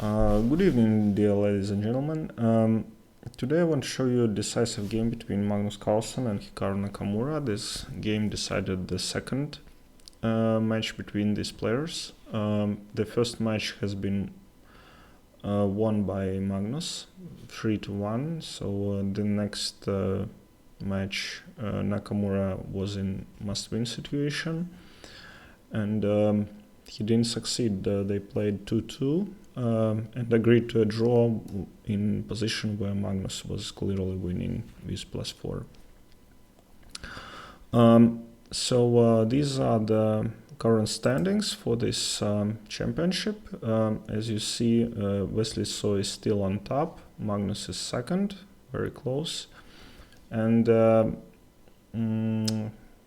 Good evening, dear ladies and gentlemen. Today I want to show you a decisive game between Magnus Carlsen and Hikaru Nakamura. This game decided the second match between these players. The first match has been won by Magnus 3-1, so the next match Nakamura was in must-win situation, and he didn't succeed. They played 2-2 and agreed to a draw in position where Magnus was clearly winning with +4. So these are the current standings for this championship. As you see, Wesley So is still on top, Magnus is second, very close, and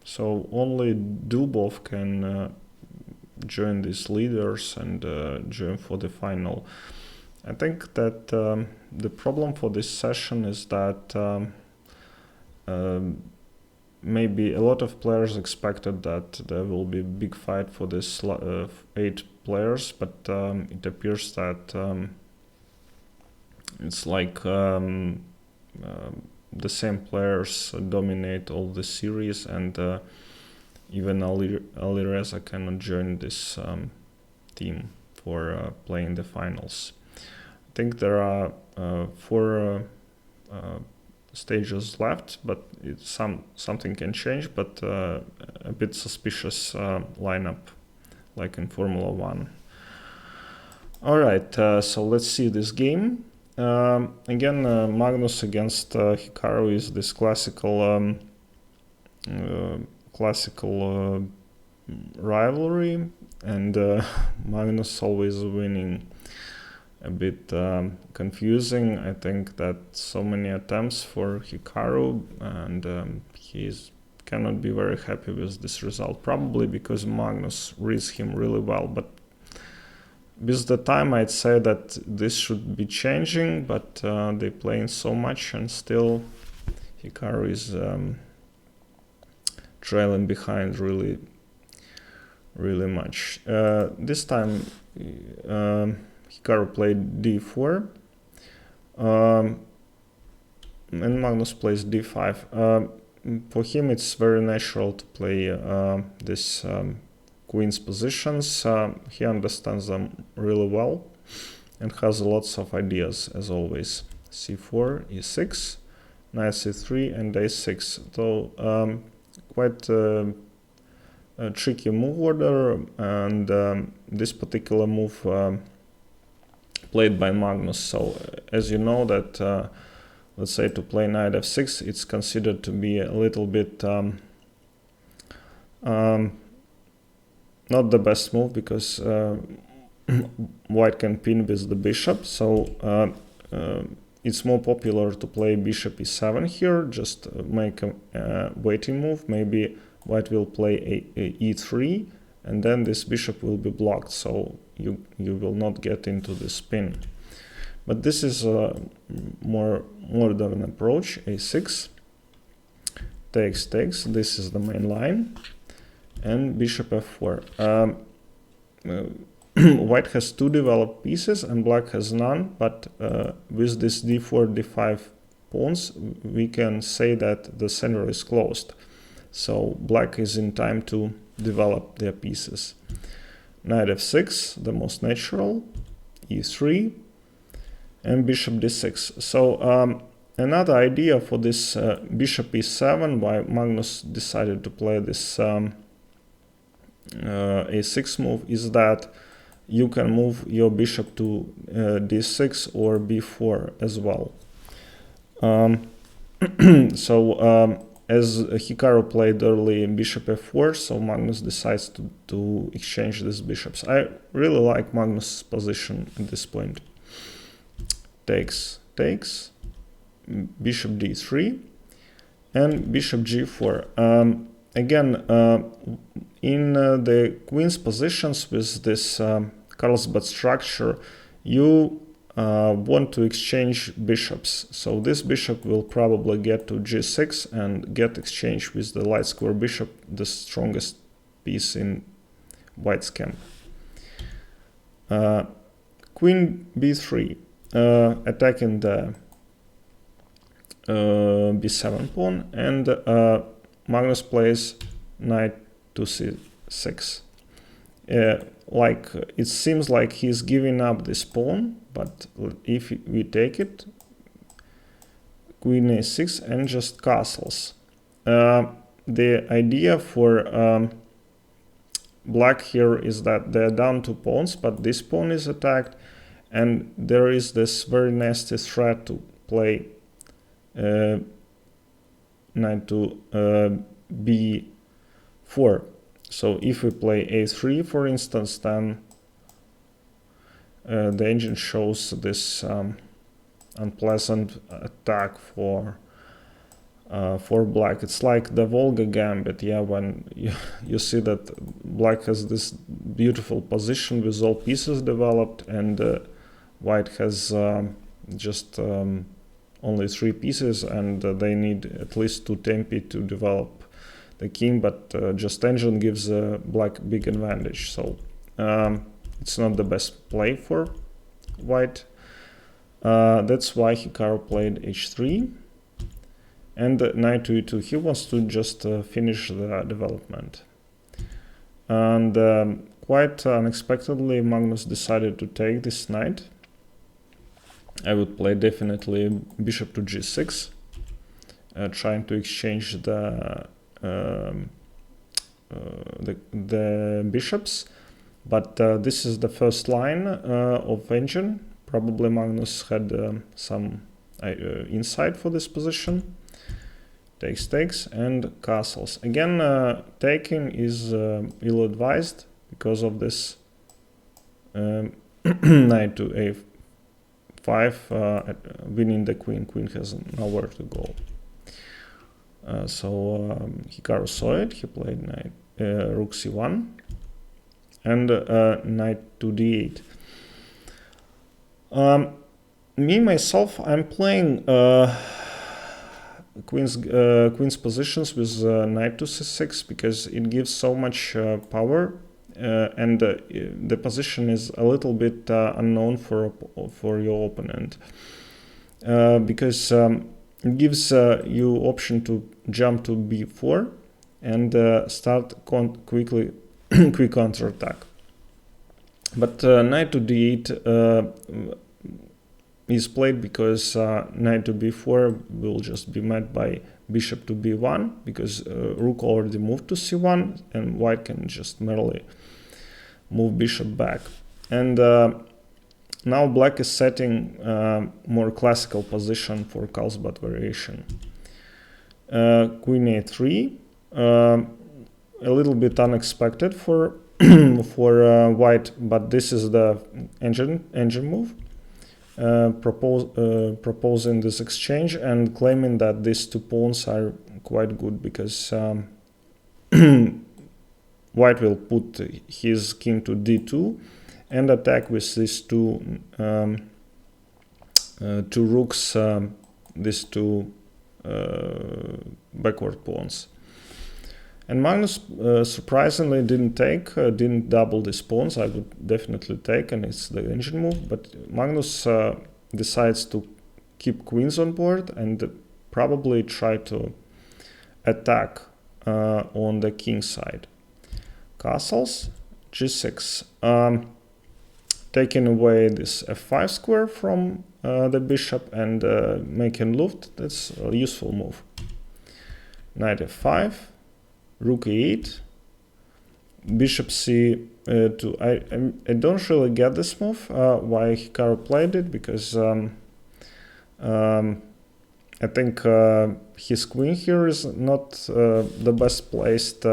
so only Dubov can join these leaders and join for the final. I think that the problem for this session is that maybe a lot of players expected that there will be a big fight for this 8 players, but it appears that it's like the same players dominate all the series, and even Alireza cannot join this team for playing the finals. I think there are 4 stages left, but something can change, but a bit suspicious lineup, like in Formula 1. Alright, so let's see this game. Again, Magnus against Hikaru is this classical rivalry, and Magnus always winning. A bit confusing. I think that so many attempts for Hikaru, and he cannot be very happy with this result, probably because Magnus reads him really well, but with the time I'd say that this should be changing, but they playing so much and still Hikaru is trailing behind really much. This time Hikaru played d4 and Magnus plays d5. For him it's very natural to play this queen's positions. He understands them really well and has lots of ideas as always. c4, e6, knight c3 and a6. So quite a tricky move order, and this particular move played by Magnus. So as you know that let's say to play knight f6, it's considered to be a little bit not the best move, because white can pin with the bishop, so it's more popular to play bishop e7 here, just make a waiting move. Maybe white will play e3, and then this bishop will be blocked, so you will not get into the spin. But this is a more modern approach. a6 takes, this is the main line, and bishop f4. White has 2 developed pieces and black has none, but with this d4 d5 pawns we can say that the center is closed, so black is in time to develop their pieces. Knight f6, the most natural, e3, and bishop d6. So another idea for this bishop e7, why Magnus decided to play this a6 move, is that you can move your bishop to d6 or b4 as well. So as Hikaru played early bishop f4, so Magnus decides to exchange these bishops. I really like Magnus' position at this point. Takes, bishop d3, and bishop g4. Again, in the queen's positions with this Carlsbad structure, you want to exchange bishops. So this bishop will probably get to g6 and get exchanged with the light square bishop, the strongest piece in white's camp. queen b3, attacking the b7 pawn, and Magnus plays knight to c6. Like it seems like he's giving up this pawn, but if we take it, queen a6 and just castles. The idea for black here is that they're down 2 pawns, but this pawn is attacked, and there is this very nasty threat to play knight to b4. So if we play a3, for instance, then the engine shows this unpleasant attack for black. It's like the Volga gambit, yeah, when you see that black has this beautiful position with all pieces developed, and white has just only 3 pieces, and they need at least 2 tempi to develop the king, but just engine gives black big advantage. So it's not the best play for white. That's why Hikaru played h3. And knight to e2, he wants to just finish the development. And quite unexpectedly, Magnus decided to take this knight. I would play definitely bishop to g6, trying to exchange the bishops. But this is the first line of engine. Probably Magnus had some insight for this position. Takes, and castles. Again, taking is ill-advised because of this knight to a5, winning the queen. Queen has nowhere to go. So Hikaru saw it. He played knight rook c1 and knight to d8. Me myself, I'm playing queen's positions with knight to c6 because it gives so much power, and the position is a little bit unknown for your opponent, because it gives you option to jump to b4 and start quick counterattack. But knight to d8 is played because knight to b4 will just be met by bishop to b1, because rook already moved to c1 and white can just merely move bishop back. And now black is setting more classical position for Carlsbad variation. Queen a3, a little bit unexpected for for white, but this is the engine move. Proposing this exchange and claiming that these 2 pawns are quite good, because white will put his king to d2 and attack with these two rooks, these 2 backward pawns. And Magnus surprisingly didn't double these pawns. I would definitely take, and it's the engine move, but Magnus decides to keep queens on board and probably try to attack on the king side. Castles, g6, taking away this f5 square from the bishop and making luft. That's a useful move. Knight f5, rook e8, bishop c2. I don't really get this move, why Hikaru played it, because I think his queen here is not the best placed.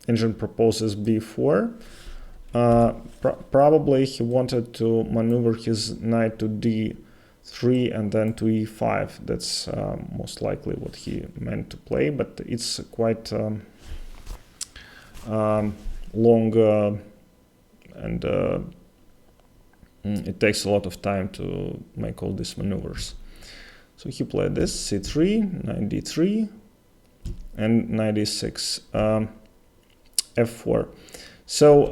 Engine proposes b4. Probably he wanted to maneuver his knight to d3 and then to e5. That's most likely what he meant to play, but it's quite long and it takes a lot of time to make all these maneuvers. So he played this, c3, knight d3, and knight e6, f4. So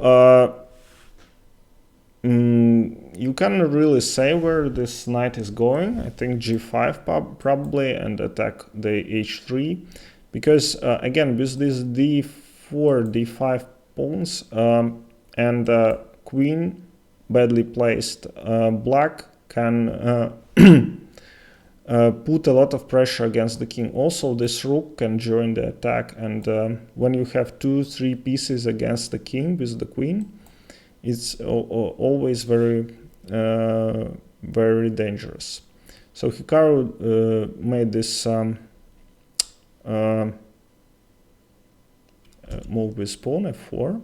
you can't really say where this knight is going. I think g5 probably, and attack the h3, because again, with these d4, d5 pawns and queen badly placed, black can put a lot of pressure against the king. Also, this rook can join the attack, and when you have 2-3 pieces against the king with the queen, it's always very very dangerous. So Hikaru made this move with pawn f4.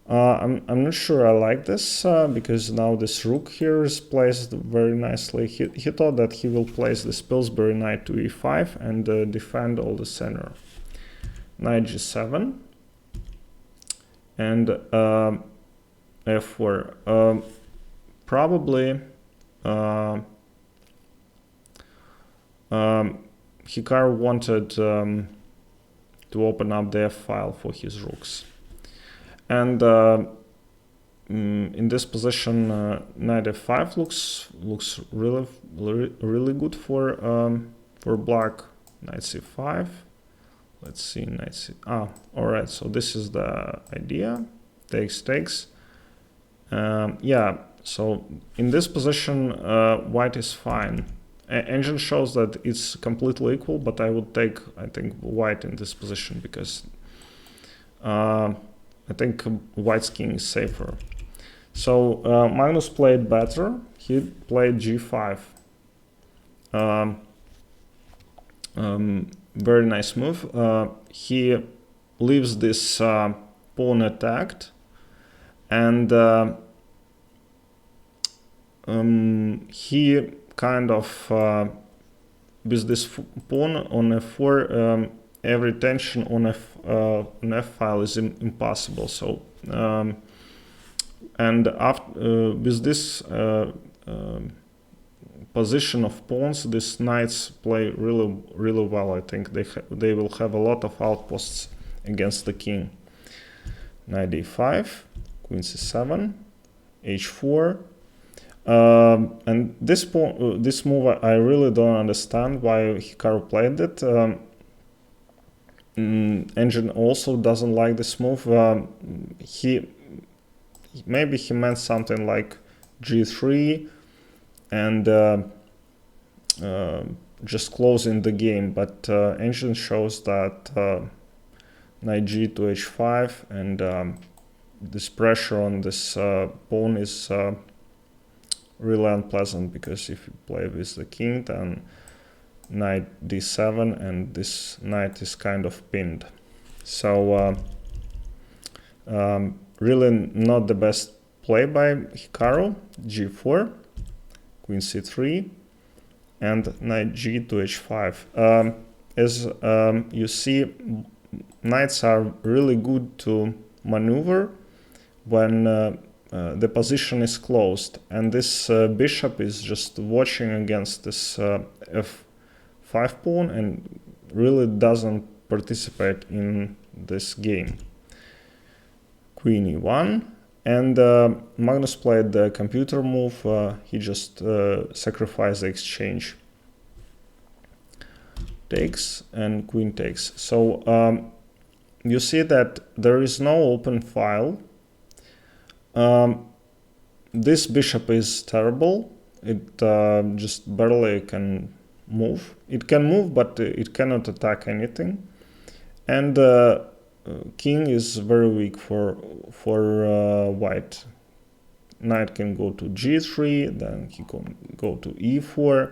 I'm not sure I like this because now this rook here is placed very nicely. He thought that he will place this Pillsbury knight to e5 and defend all the center. Knight g7 and f4. Probably Hikaru wanted to open up the f-file for his rooks. And in this position, knight f5 looks really good for black. Knight c5. Let's see, knight c. All right. So this is the idea. Takes. Yeah. So in this position, white is fine. Engine shows that it's completely equal, but I would take, I think, white in this position because I think white's king is safer. So Magnus played better. He played g5. Very nice move. He leaves this pawn attacked, and he kind of with this pawn on f4. Every tension on f-file is impossible. So and after with this position of pawns, these knights play really well. I think they will have a lot of outposts against the king. Knight d5, queen c7, h4. And this move I really don't understand why Hikaru played it. Engine also doesn't like this move. Maybe he meant something like g3 and just closing the game, but engine shows that knight g to h5 and this pressure on this pawn is really unpleasant, because if you play with the king, then knight d7 and this knight is kind of pinned. So really not the best play by Hikaru. g4, queen c3 and knight g to h5. As you see, knights are really good to maneuver when the position is closed, and this bishop is just watching against this f5 pawn and really doesn't participate in this game. Queen e1, and Magnus played the computer move. He just sacrificed the exchange. Takes and queen takes. So you see that there is no open file. This bishop is terrible. It just barely can move. It can move, but it cannot attack anything. And king is very weak for white. Knight can go to g3, then he can go to e4.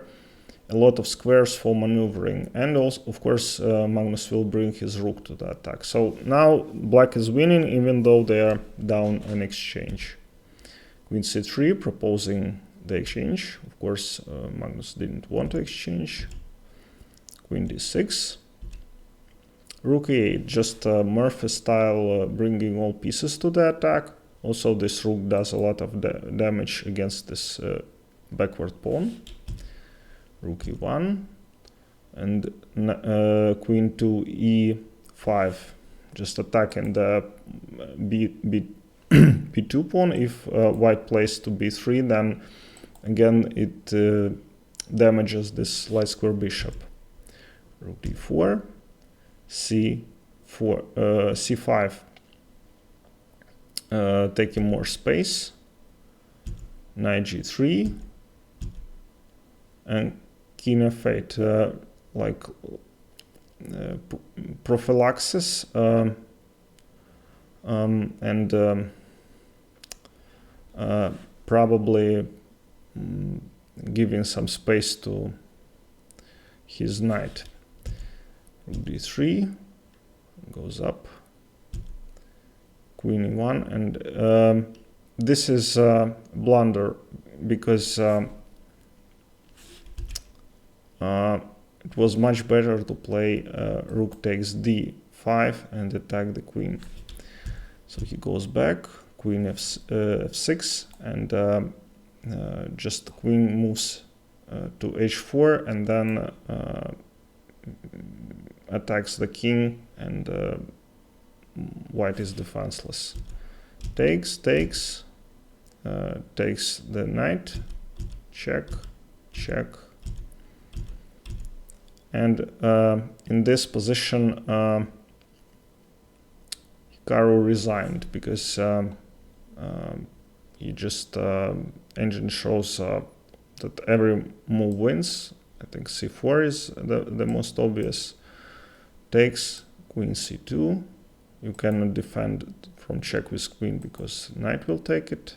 A lot of squares for maneuvering, and also, of course, Magnus will bring his rook to the attack. So now black is winning, even though they are down an exchange. Queen c3, proposing the exchange. Of course, Magnus didn't want to exchange. Queen d6. Rook e8, just Murphy style, bringing all pieces to the attack. Also, this rook does a lot of damage against this backward pawn. Rook e1 and queen to e5, just attacking the p2 pawn. If white plays to b3, then again it damages this light square bishop. Rook d4, c4, c5, taking more space, knight g3, and king f8, like prophylaxis, and probably giving some space to his knight. Rook d3 goes up, queen e1, and this is a blunder because it was much better to play rook takes d5 and attack the queen. So he goes back, queen f6, and just the queen moves to h4, and then attacks the king, and white is defenseless. Takes the knight, check, check. And in this position, Hikaru resigned because he just engine shows that every move wins. I think c4 is the most obvious. Takes, queen c2. You cannot defend from check with queen because knight will take it.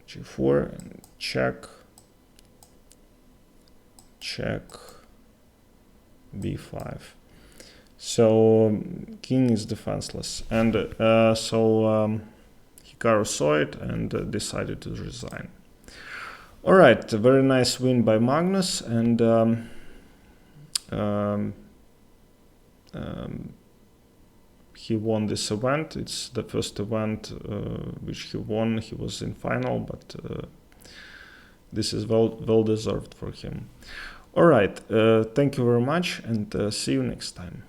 g4 and check. Check, b5. So king is defenseless, and so Hikaru saw it and decided to resign. All right, a very nice win by Magnus, and he won this event. It's the first event which he won. He was in final, but this is well deserved for him. All right, thank you very much, and see you next time.